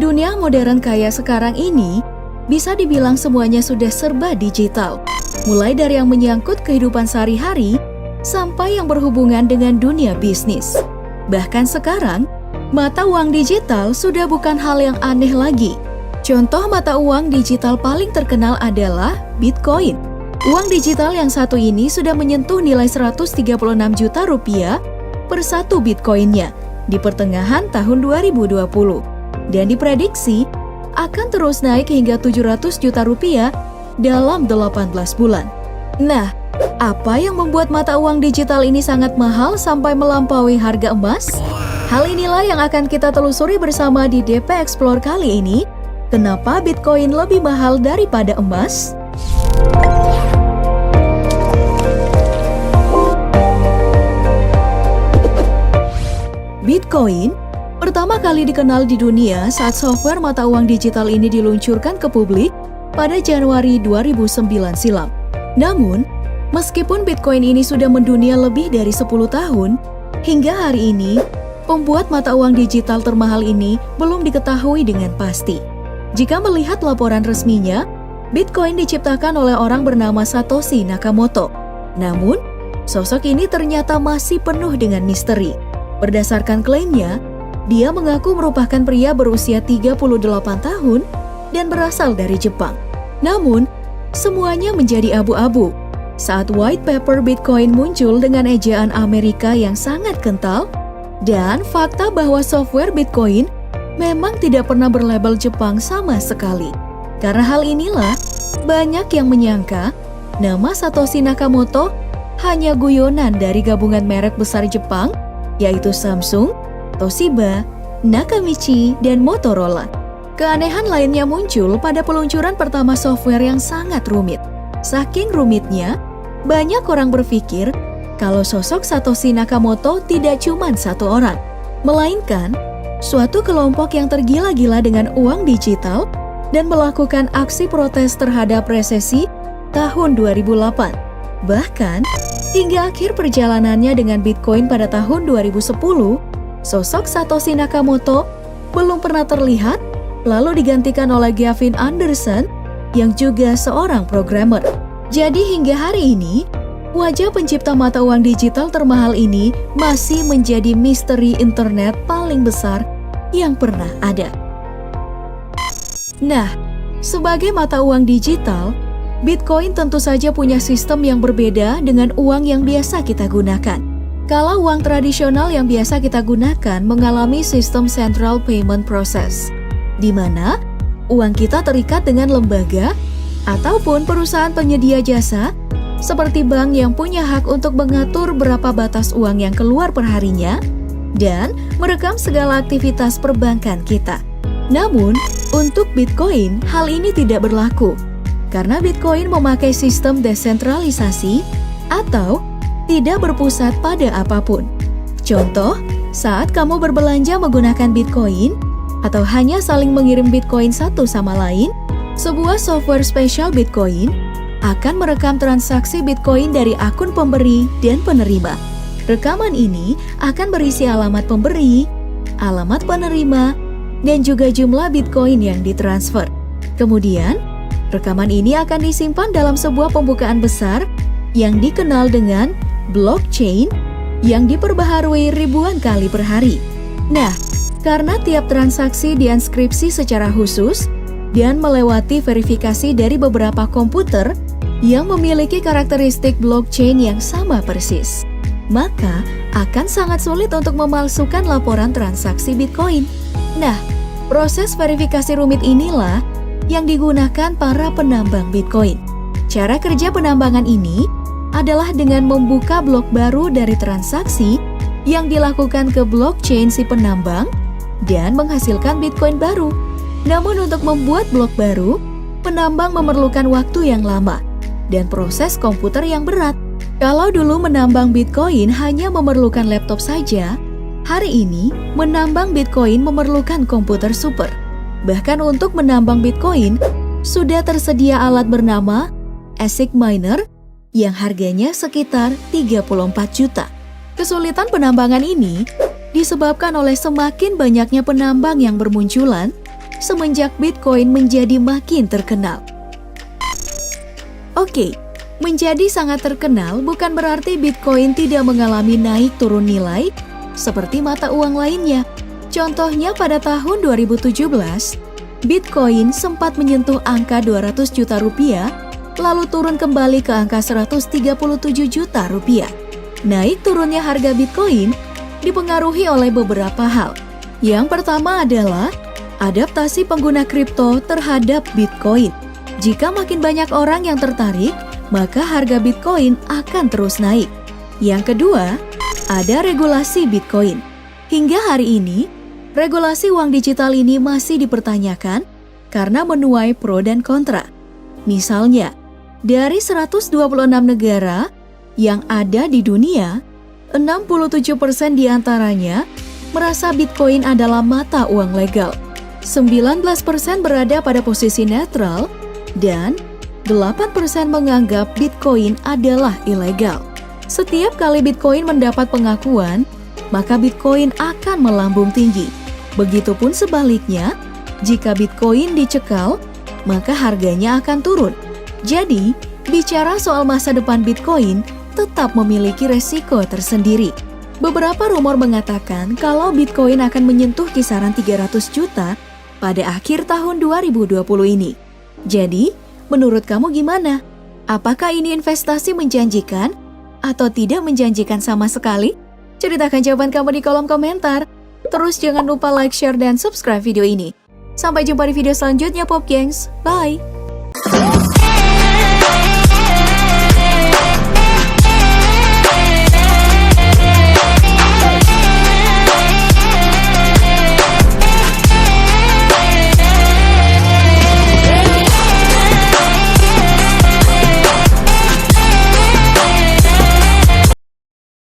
dunia modern kaya sekarang ini, bisa dibilang semuanya sudah serba digital. Mulai dari yang menyangkut kehidupan sehari-hari, sampai yang berhubungan dengan dunia bisnis. Bahkan sekarang, mata uang digital sudah bukan hal yang aneh lagi. Contoh mata uang digital paling terkenal adalah Bitcoin. Uang digital yang satu ini sudah menyentuh nilai 136 juta rupiah per satu Bitcoinnya di pertengahan tahun 2020. Dan diprediksi akan terus naik hingga 700 juta rupiah dalam 18 bulan. Nah, apa yang membuat mata uang digital ini sangat mahal sampai melampaui harga emas? Hal inilah yang akan kita telusuri bersama di DP Explore kali ini. Kenapa Bitcoin lebih mahal daripada emas? Bitcoin pertama kali dikenal di dunia saat software mata uang digital ini diluncurkan ke publik pada Januari 2009 silam. Namun, meskipun Bitcoin ini sudah mendunia lebih dari 10 tahun, hingga hari ini, pembuat mata uang digital termahal ini belum diketahui dengan pasti. Jika melihat laporan resminya, Bitcoin diciptakan oleh orang bernama Satoshi Nakamoto. Namun, sosok ini ternyata masih penuh dengan misteri. Berdasarkan klaimnya, dia mengaku merupakan pria berusia 38 tahun dan berasal dari Jepang. Namun, semuanya menjadi abu-abu saat white paper Bitcoin muncul dengan ejaan Amerika yang sangat kental dan fakta bahwa software Bitcoin memang tidak pernah berlabel Jepang sama sekali. Karena hal inilah, banyak yang menyangka nama Satoshi Nakamoto hanya guyonan dari gabungan merek besar Jepang, yaitu Samsung, Toshiba, Nakamichi, dan Motorola. Keanehan lainnya muncul pada peluncuran pertama software yang sangat rumit. Saking rumitnya, banyak orang berpikir kalau sosok Satoshi Nakamoto tidak cuma satu orang, melainkan suatu kelompok yang tergila-gila dengan uang digital dan melakukan aksi protes terhadap resesi tahun 2008. Bahkan, hingga akhir perjalanannya dengan Bitcoin pada tahun 2010, sosok Satoshi Nakamoto belum pernah terlihat, lalu digantikan oleh Gavin Anderson yang juga seorang programmer. Jadi hingga hari ini, wajah pencipta mata uang digital termahal ini masih menjadi misteri internet paling besar yang pernah ada. Nah, sebagai mata uang digital, Bitcoin tentu saja punya sistem yang berbeda dengan uang yang biasa kita gunakan. Kalau uang tradisional yang biasa kita gunakan mengalami sistem Central Payment Process, di mana uang kita terikat dengan lembaga ataupun perusahaan penyedia jasa, seperti bank yang punya hak untuk mengatur berapa batas uang yang keluar perharinya, dan merekam segala aktivitas perbankan kita. Namun, untuk Bitcoin, hal ini tidak berlaku. Karena Bitcoin memakai sistem desentralisasi atau tidak berpusat pada apapun. Contoh, saat kamu berbelanja menggunakan Bitcoin atau hanya saling mengirim Bitcoin satu sama lain, sebuah software spesial Bitcoin akan merekam transaksi Bitcoin dari akun pemberi dan penerima. Rekaman ini akan berisi alamat pemberi, alamat penerima, dan juga jumlah Bitcoin yang ditransfer. Kemudian, rekaman ini akan disimpan dalam sebuah pembukaan besar yang dikenal dengan blockchain yang diperbaharui ribuan kali per hari. Nah, karena tiap transaksi dienskripsi secara khusus dan melewati verifikasi dari beberapa komputer yang memiliki karakteristik blockchain yang sama persis, maka akan sangat sulit untuk memalsukan laporan transaksi Bitcoin. Nah, proses verifikasi rumit inilah yang digunakan para penambang Bitcoin. Cara kerja penambangan ini adalah dengan membuka blok baru dari transaksi yang dilakukan ke blockchain si penambang dan menghasilkan Bitcoin baru. Namun untuk membuat blok baru, penambang memerlukan waktu yang lama dan proses komputer yang berat. Kalau dulu menambang Bitcoin hanya memerlukan laptop saja, hari ini menambang Bitcoin memerlukan komputer super. Bahkan untuk menambang Bitcoin, sudah tersedia alat bernama ASIC Miner yang harganya sekitar 34 juta. Kesulitan penambangan ini disebabkan oleh semakin banyaknya penambang yang bermunculan, semenjak Bitcoin menjadi makin terkenal. Oke, menjadi sangat terkenal bukan berarti Bitcoin tidak mengalami naik turun nilai seperti mata uang lainnya. Contohnya pada tahun 2017, Bitcoin sempat menyentuh angka 200 juta rupiah, lalu turun kembali ke angka 137 juta rupiah. Naik turunnya harga Bitcoin dipengaruhi oleh beberapa hal. Yang pertama adalah adaptasi pengguna kripto terhadap Bitcoin. Jika makin banyak orang yang tertarik, maka harga Bitcoin akan terus naik. Yang kedua, ada regulasi Bitcoin. Hingga hari ini, regulasi uang digital ini masih dipertanyakan karena menuai pro dan kontra. Misalnya, dari 126 negara yang ada di dunia, 67% diantaranya merasa Bitcoin adalah mata uang legal. 19% berada pada posisi netral, dan 8% menganggap Bitcoin adalah ilegal. Setiap kali Bitcoin mendapat pengakuan, maka Bitcoin akan melambung tinggi. Begitupun sebaliknya, jika Bitcoin dicekal, maka harganya akan turun. Jadi, bicara soal masa depan Bitcoin tetap memiliki resiko tersendiri. Beberapa rumor mengatakan kalau Bitcoin akan menyentuh kisaran 300 juta pada akhir tahun 2020 ini. Jadi, menurut kamu gimana? Apakah ini investasi menjanjikan atau tidak menjanjikan sama sekali? Ceritakan jawaban kamu di kolom komentar. Terus jangan lupa like, share, dan subscribe video ini. Sampai jumpa di video selanjutnya, Pop Gengs. Bye!